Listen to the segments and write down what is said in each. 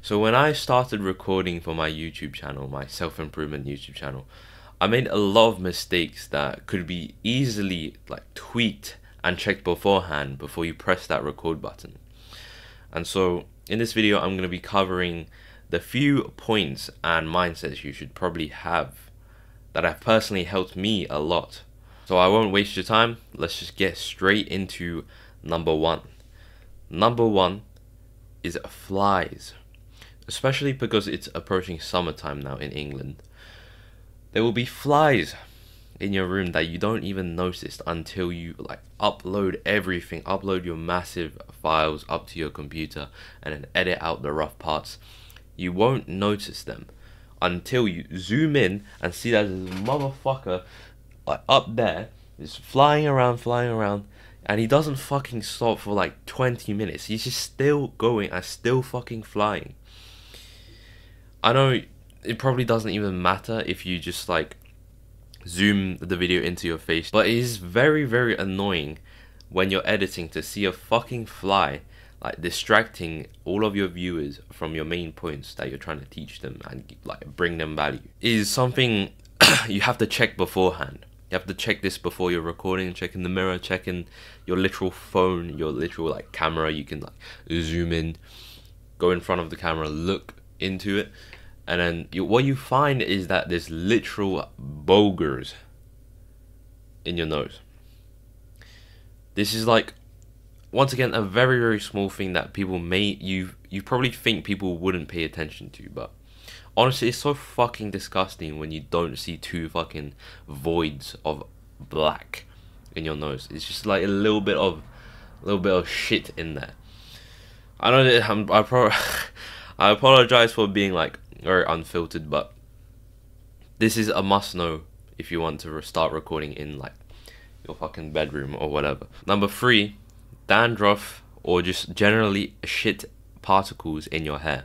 So when I started recording for my YouTube channel, my self-improvement YouTube channel, I made a lot of mistakes that could be easily like tweaked and checked beforehand before you press that record button. And so in this video, I'm going to be covering the few points and mindsets you should probably have that have personally helped me a lot. So I won't waste your time. Let's just get straight into number one. Number one is flies. Especially because it's approaching summertime now in England. There will be flies in your room that you don't even notice until you like upload everything, upload your massive files up to your computer and then edit out the rough parts. You won't notice them until you zoom in and see that this motherfucker like up there is flying around, and he doesn't fucking stop for like 20 minutes. He's just still going and still fucking flying. I know it probably doesn't even matter if you just like zoom the video into your face, but it is very, very annoying when you're editing to see a fucking fly like distracting all of your viewers from your main points that you're trying to teach them and like bring them value. It is something you have to check beforehand. You have to check this before you're recording, check in the mirror, check in your literal phone, your literal like camera. You can like zoom in, go in front of the camera, look into it, and then what you find is that there's literal boogers in your nose. This is like, once again, a very, very small thing that people you probably think people wouldn't pay attention to, but honestly, it's so fucking disgusting when you don't see two fucking voids of black in your nose. It's just like a little bit of shit in there. I know that I apologize for being like very unfiltered, but this is a must know if you want to start recording in like your fucking bedroom or whatever. Number three, dandruff or just generally shit particles in your hair.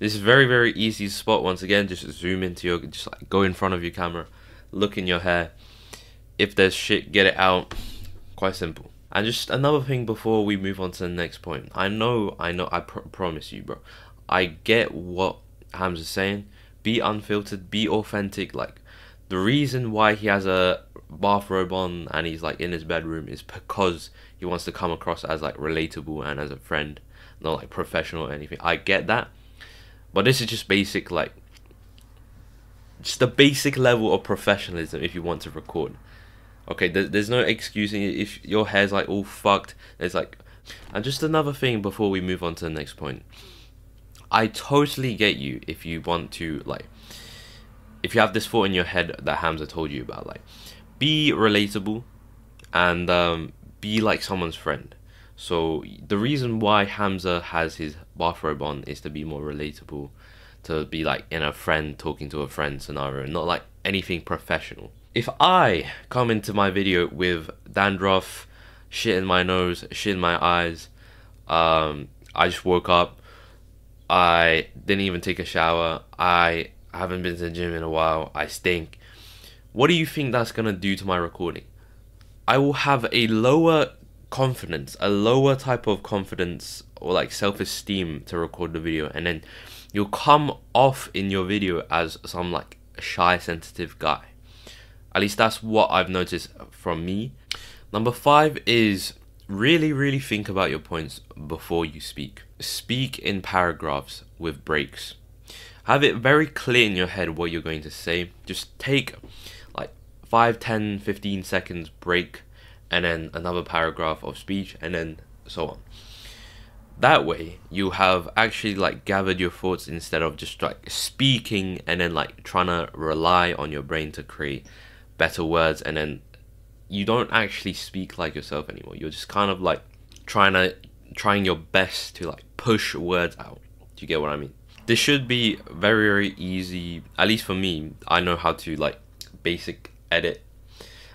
This is very, very easy to spot. Once again, just zoom into your, just like go in front of your camera, look in your hair. If there's shit, get it out. Quite simple. And just another thing before we move on to the next point. I promise you, bro. I get what Hamza's saying. Be unfiltered, be authentic. Like, the reason why he has a bathrobe on and he's like in his bedroom is because he wants to come across as like relatable and as a friend, not like professional or anything. I get that. But this is just basic, like, just the basic level of professionalism if you want to record. Okay, there's no excusing it if your hair's like all fucked. There's like, and just another thing before we move on to the next point. I totally get you if you want to, like, if you have this thought in your head that Hamza told you about, like, be relatable and be like someone's friend. So the reason why Hamza has his bathrobe on is to be more relatable, to be like in a friend talking to a friend scenario, not like anything professional. If I come into my video with dandruff, shit in my nose, shit in my eyes, I just woke up, I didn't even take a shower, I haven't been to the gym in a while, I stink, what do you think that's gonna do to my recording? I will have a lower confidence, a lower type of confidence or like self-esteem to record the video, and then you'll come off in your video as some like shy, sensitive guy. At least that's what I've noticed from me. Number five is really, really think about your points before you speak. Speak in paragraphs with breaks. Have it very clear in your head what you're going to say. Just take like 5, 10, 15 seconds break, and then another paragraph of speech, and then so on. That way you have actually like gathered your thoughts instead of just like speaking and then like trying to rely on your brain to create better words, and then you don't actually speak like yourself anymore. You're just kind of like trying your best to like push words out. Do you get what I mean? This should be very, very easy. At least for me, I know how to like basic edit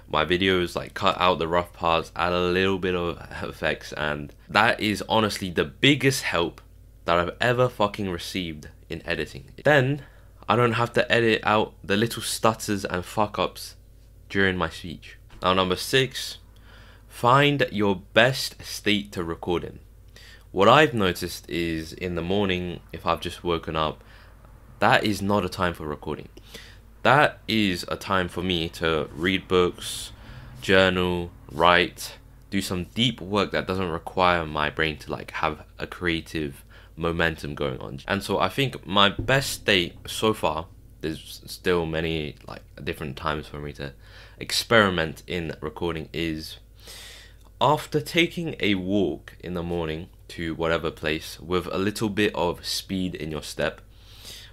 my videos, like cut out the rough parts, add a little bit of effects, and that is honestly the biggest help that I've ever fucking received in editing. Then I don't have to edit out the little stutters and fuck ups during my speech. Now number 6, find your best state to record in. What I've noticed is in the morning, if I've just woken up, that is not a time for recording. That is a time for me to read books, journal, write, do some deep work that doesn't require my brain to like have a creative momentum going on. And so I think my best state so far, there's still many like different times for me to experiment in recording, is after taking a walk in the morning to whatever place with a little bit of speed in your step.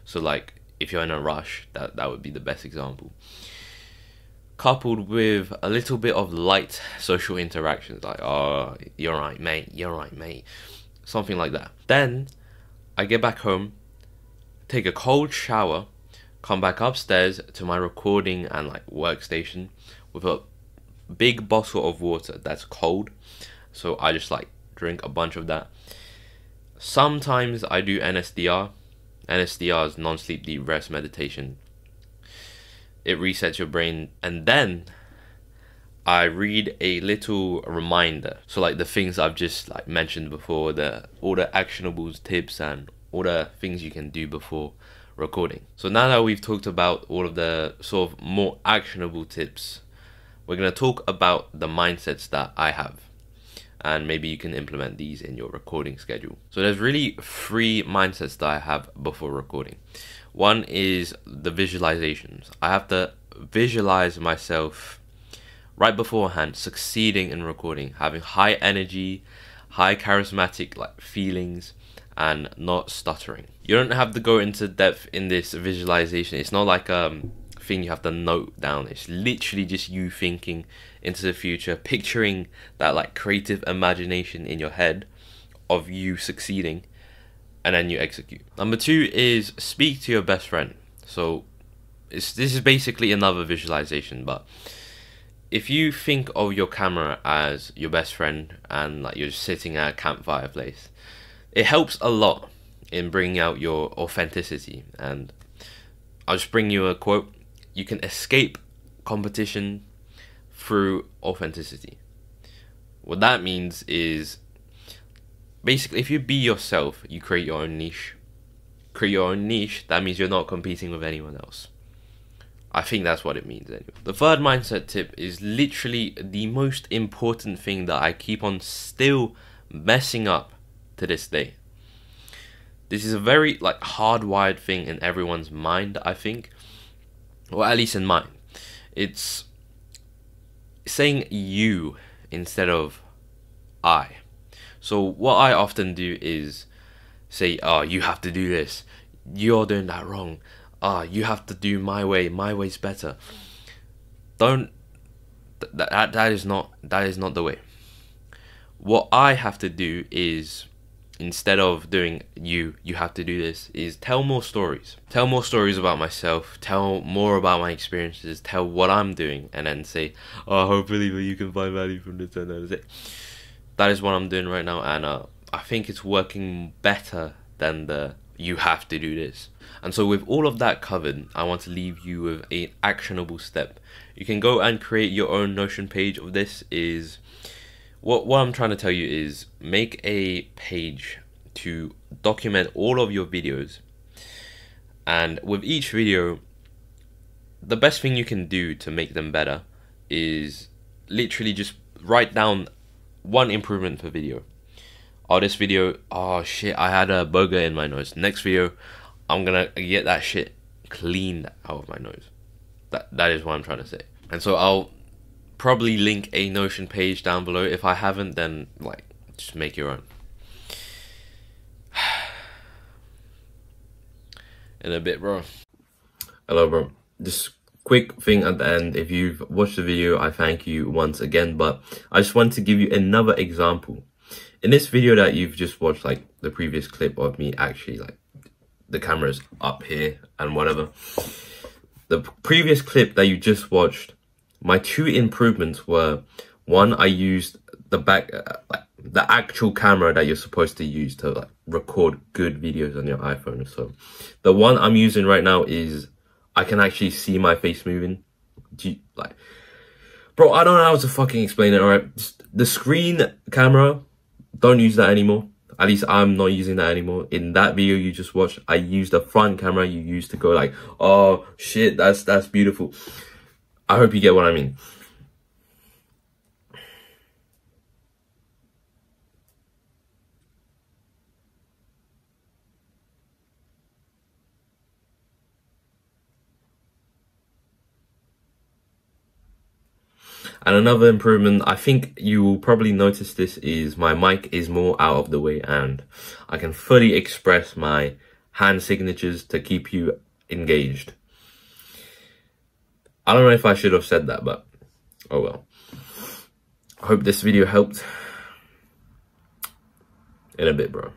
So like if you're in a rush, that would be the best example. Coupled with a little bit of light social interactions, like, oh, you're right, mate, you're right, mate. Something like that. Then I get back home, take a cold shower, come back upstairs to my recording and like workstation with a big bottle of water that's cold. So I just like drink a bunch of that. Sometimes I do NSDR. NSDR is non-sleep deep rest meditation. It resets your brain, and then I read a little reminder. So like the things I've just like mentioned before, all the actionables, tips, and all the things you can do before recording. So now that we've talked about all of the sort of more actionable tips, we're going to talk about the mindsets that I have, and maybe you can implement these in your recording schedule. So there's really 3 mindsets that I have before recording. One is the visualizations. I have to visualize myself right beforehand succeeding in recording, having high energy, high charismatic like feelings, and not stuttering. You don't have to go into depth in this visualization. It's not like thing you have to note down. It's literally just you thinking into the future, picturing that like creative imagination in your head of you succeeding, and then you execute. Number 2 is speak to your best friend. So this is basically another visualization, but if you think of your camera as your best friend and like you're just sitting at a campfire place, it helps a lot in bringing out your authenticity. And I'll just bring you a quote: you can escape competition through authenticity. What that means is basically if you be yourself, you create your own niche. Create your own niche, that means you're not competing with anyone else. I think that's what it means anyway. The third mindset tip is literally the most important thing that I keep on still messing up to this day. This is a very like hardwired thing in everyone's mind, I think. Or at least in mine. It's saying you instead of I. So what I often do is say, oh, you have to do this, you're doing that wrong, you have to do my way's better. That is not the way. What I have to do is, instead of doing you have to do this, is tell more stories about myself, tell more about my experiences, tell what I'm doing, and then say, oh, hopefully you can find value from this, and that is it. That is what I'm doing right now, and I think it's working better than the you have to do this. And so with all of that covered, I want to leave you with an actionable step. You can go and create your own Notion page of this. Is what I'm trying to tell you is make a page to document all of your videos, and with each video, the best thing you can do to make them better is literally just write down one improvement per video. Oh, this video, oh shit, I had a booger in my nose. Next video, I'm gonna get that shit cleaned out of my nose. That is what I'm trying to say. And so I'll probably link a Notion page down below. If I haven't, then like just make your own. In a bit, bro. Hello, bro. Just quick thing at the end. If you've watched the video, I thank you once again, but I just want to give you another example. In this video that you've just watched, like the previous clip of me actually, like the camera's up here and whatever. The previous clip that you just watched, my 2 improvements were, one, I used the the actual camera that you're supposed to use to like record good videos on your iPhone. So the one I'm using right now is I can actually see my face moving. Like, bro, I don't know how to fucking explain it. All right, the screen camera, don't use that anymore. At least I'm not using that anymore. In that video you just watched, I used the front camera you used to go like, oh shit, that's beautiful. I hope you get what I mean. And another improvement, I think you will probably notice this, is my mic is more out of the way and I can fully express my hand signatures to keep you engaged. I don't know if I should have said that, but oh well. I hope this video helped. In a bit, bro.